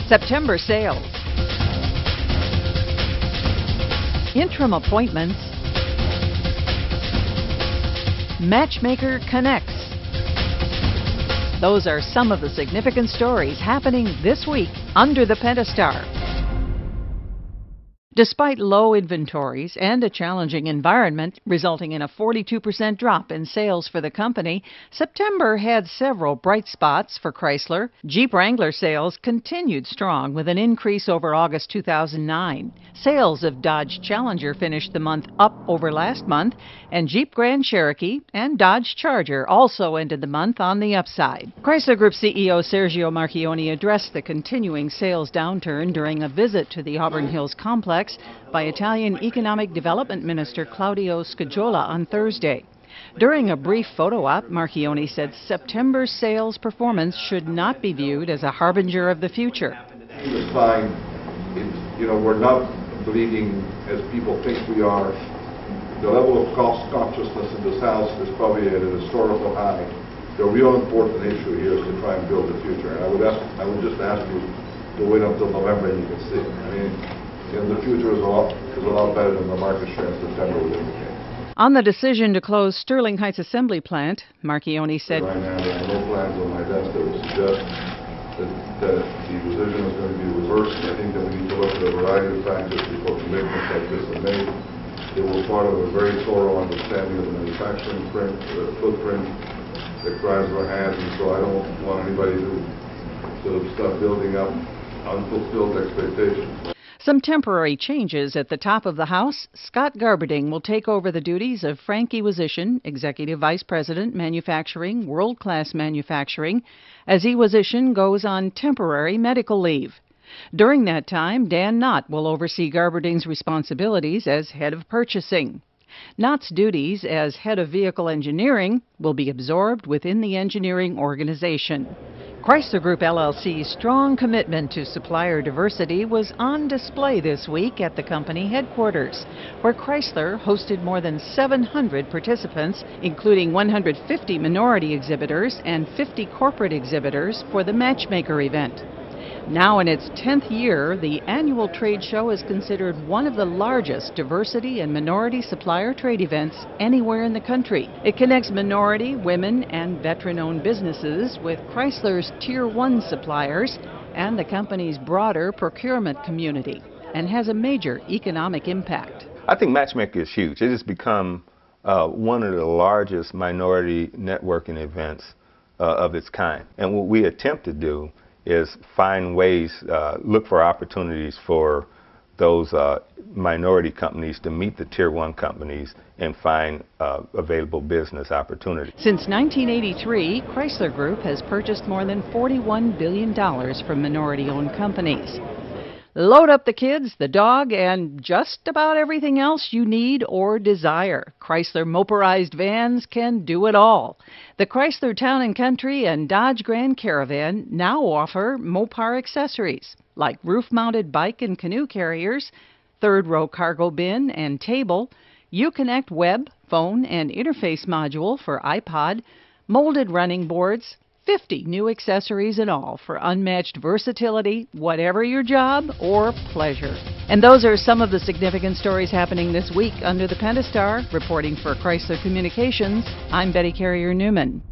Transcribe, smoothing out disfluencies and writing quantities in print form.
September sales. Interim appointments. Matchmaker connects. Those are some of the significant stories happening this week under the Pentastar. Despite low inventories and a challenging environment resulting in a 42% drop in sales for the company, September had several bright spots for Chrysler. Jeep Wrangler sales continued strong with an increase over August 2009. Sales of Dodge Challenger finished the month up over last month, and Jeep Grand Cherokee and Dodge Charger also ended the month on the upside. Chrysler Group CEO Sergio Marchionne addressed the continuing sales downturn during a visit to the Auburn Hills complex by Italian Economic Development Minister Claudio Scagiola on Thursday. During a brief photo op, Marchionne said September's sales performance should not be viewed as a harbinger of the future. It's fine. We're not bleeding as people think we are. The level of cost consciousness in this house is probably at a historical high. The real important issue here is to try and build the future. And I would just ask you to wait until November and you can see. And the future is a lot better than the market share in September would indicate. On the decision to close Sterling Heights Assembly Plant, Marchionne said, "Right now, there are no plans on my desk that would suggest that the decision is going to be reversed. I think that we need to look at a variety of factors before commitments like this are made. It was part of a very thorough understanding of the manufacturing footprint that Chrysler has, and so I don't want anybody to sort of start building up unfulfilled expectations." Some temporary changes at the top of the house. Scott Garberding will take over the duties of Frank Iwasician, Executive Vice President, Manufacturing, World Class Manufacturing, as Iwasician goes on temporary medical leave. During that time, Dan Knott will oversee Garberding's responsibilities as Head of Purchasing. Knott's duties as Head of Vehicle Engineering will be absorbed within the engineering organization. Chrysler Group LLC's strong commitment to supplier diversity was on display this week at the company headquarters, where Chrysler hosted more than 700 participants, including 150 minority exhibitors and 50 corporate exhibitors for the Matchmaker event. Now in its 10th year, the annual trade show is considered one of the largest diversity and minority supplier trade events anywhere in the country. It connects minority, women, and veteran-owned businesses with Chrysler's Tier 1 suppliers and the company's broader procurement community, and has a major economic impact. I think Matchmaker is huge. It has become one of the largest minority networking events of its kind. And what we attempt to do is find ways, look for opportunities for those minority companies to meet the Tier 1 companies and find available business opportunities. Since 1983, Chrysler Group has purchased more than $41 billion from minority-owned companies. Load up the kids, the dog, and just about everything else you need or desire. Chrysler motorized vans can do it all. The Chrysler Town & Country and Dodge Grand Caravan now offer Mopar accessories like roof-mounted bike and canoe carriers, third-row cargo bin and table, Uconnect web, phone, and interface module for iPod, molded running boards, 50 new accessories in all for unmatched versatility, whatever your job or pleasure. And those are some of the significant stories happening this week under the Pentastar. Reporting for Chrysler Communications, I'm Betty Carrier Newman.